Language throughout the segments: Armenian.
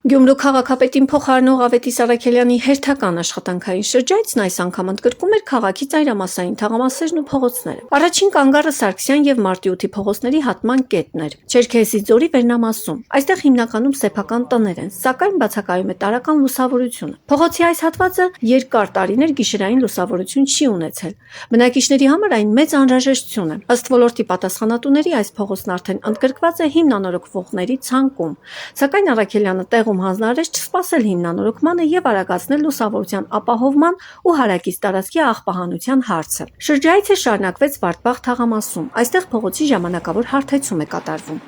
Գյումրու քաղաքապետին փոխարինող Ավետիս Առաքելյանի հերթական աշխատանքային շրջայցն այս անգամ ընդգրկում էր քաղաքի ծայրամասային թաղամասերն ու փողոցները։ Առաջին կանգառը Սարգսյան եւ Մարտի 8-ի փողոցների հատման կետն էր, Չերքեզի ձորի վերնամասում։ Այստեղ հիմնականում սեփական տներ են, սակայն բացակայում է տարրական լուսավորությունը։ Փողոցի այս հատվածը երկար տարիներ գիշերային լուսավորություն չի ունեցել։ Բնակիչների համար այն մեծ անհրաժեշտություն է։ Ըստ ոլորտի պատասխանատուների այս փողոցն արդեն ընդգրկված է հիմնանորոգվողների ցանկում, սակայն Առաքելյանը տեղում հանձնարարեց չսպասել հիմնանորոգմանը եւ արագացնել լուսավորության ապահովման ու հարակից տարածքի աղբահանության հարցը։ Շրջայցը շարունակվեց Վարդբաղ թաղամասում։ Այստեղ փողոցի ժամանակավոր հարթեցում է կատարվում։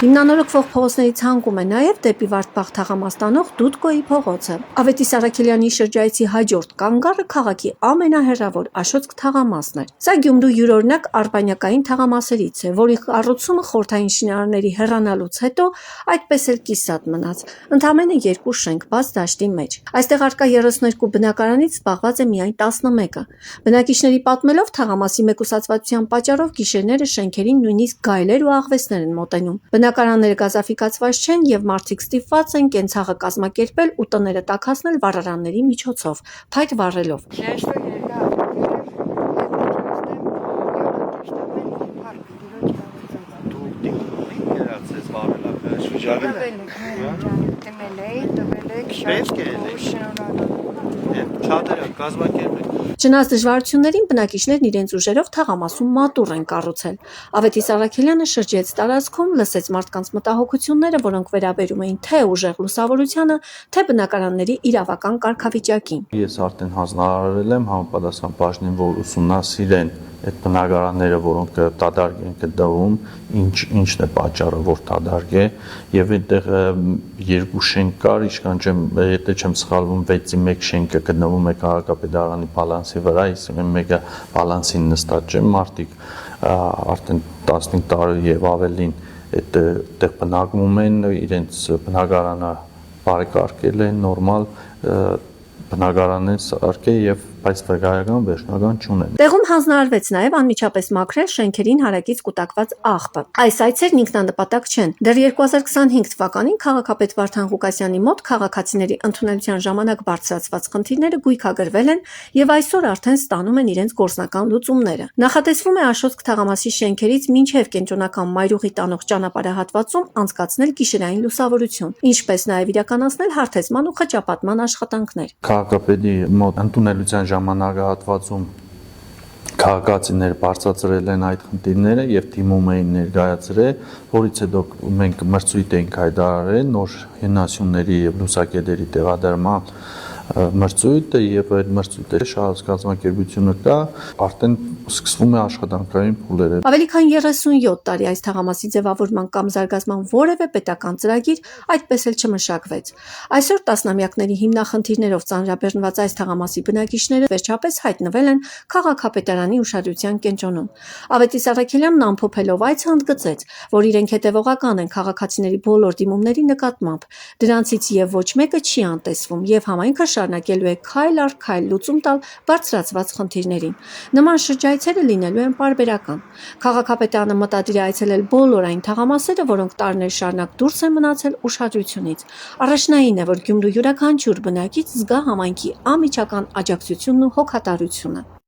Հիմնանորոգվող փողոցների ցանկում է նաև դեպի Վարդբաղ թաղամաս տանող Դուդկոյի փողոցը։ Ավետիս Առաքելյանի շրջայցի հաջորդ կանգառը քաղաքի ամենահեռավոր Աշոտսկ թաղամասն էր։ Սա Գյումրու յուրօրինակ արբանյակային թաղամասերից է, որի կառուցումը խորհրդային շինարանների հեռանալուց հետո այդպես էլ կիսատ մնաց։ Ընդամենը 2 շենք բաց դաշտի մեջ։ Այստեղ առկա 32 բնակարանից զբաղված է միայն 11-ը։ Բնակիչների պատմելով թաղամասի մեկուսացվածության պատճառով գիշերները շենքերին նույնիսկ գայլեր ու աղվեսներ են մոտենում։ Բնակարանները գազաֆիկացված չեն եւ մարդիկ ստիպված են կենցաղը կազմակերպել ու տները տաքացնել վառարանների միջոցով, փայտ վառելով։ Չնայած դժվարություններին բնակիչներն իրենց ուժերով թաղամասում մատուռ են կառուցել։ Ավետիս Առաքելյանը շրջեց տարածքում, լսեց մարդկանց մտահոգությունները, որոնք վերաբերում էին թե ուժեղ լուսավորությանը, թե բնակարանների իրավական կարգավիճակին։ Ես արդեն հանձնարարել եմ համապատասխան բաժնին, որ ուսումնասիրեն այդ բնակարանները, որոնք դատարկ են գտնվում, ինչն է պատճառը, որ դատարկ է, եւ այնտեղ 2 շենք կար, ինչքան եթե չեմ սխալվում, 6-ի 1 շենքը գտնվում է քաղաքապետարանի բալանսի վրա, իսկ մեկը բալանսին նստած չէ, մարդիկ արդեն 15 տարի եւ ավելին այդտեղ բնակվում են, իրենց բնակարանը բարեկարգել են, նորմալ բնակարան են սարքել եւ բայց վկայական վերջնական չունեն։ Տեղում հանձնարարվեց նաև անմիջապես մաքրել շենքերին հարակից կուտակված աղբը։ Այս այցերն ինքնանպատակ չեն։ Դեռ 2025 թվականին քաղաքապետ Վարդան Ղուկասյանի մոտ քաղաքացիների ընդունելության ժամանակ բարձրացված խնդիրները գույքագրվել են եւ այսօր արդեն ստանում են իրենց գործնական լուծումները։ Նախատեսվում է Աշոտսկ թաղամասի շենքերից մինչև կենտրոնական Մայրուղի տանող ճանապարհահատվածում անցկացնել գիշերային լուսավորություն, ինչպես նաև իրականացնել հարթեցման ու խճապատման աշխատանքներ։ Քաղաքապետի մոտ ընդունելության ժամանակահատվածում քաղաքացիները բարձրացրել են այդ խնդիրները եւ դիմում էին ներկայացրել, որից հետո մենք մրցույթ ենք հայտարարել նոր հենասյունների եւ լուսակետերի տեղադրման մրցույթը եւ այդ մրցույթի կազմակերպությունը կա, արդեն սկսվում է աշխատանքային փուլերը։ Ավելի քան 37 տարի այս թաղամասի ձևավորման կամ զարգացման որևէ պետական ծրագիր այդպես էլ չմշակվեց։ Այսօր տասնամյակների հիմնախնդիրներով ծանրաբեռնված այս թաղամասի բնակիչները վերջապես հայտնվել են քաղաքապետարանի ուշադրության կենտրոնում։ Ավետիս Առաքելյանն ամփոփելով այցը ընդգծեց, որ իրենք հետևողական են քաղաքացիների բոլոր դիմումների նկատմամբ։ Դրանցից եւ ոչ մեկը չի անտեսվում եւ համայնքը շարունակելու է քայլ առ քայլ լուծում տալ բարձրացված խնդիրներին։ Նման շրջայցերը լինելու են պարբերական։ Քաղաքապետարանը մտադիր է այցելել բոլոր այն թաղամասերը, որոնք տարիներ շարունակ դուրս են մնացել ուշադրությունից։ Առաջնային է, որ Գյումրու յուրաքանչյուր բնակիչ զգա համայնքի անմիջական աջակցությունն ու հոգատարությունը։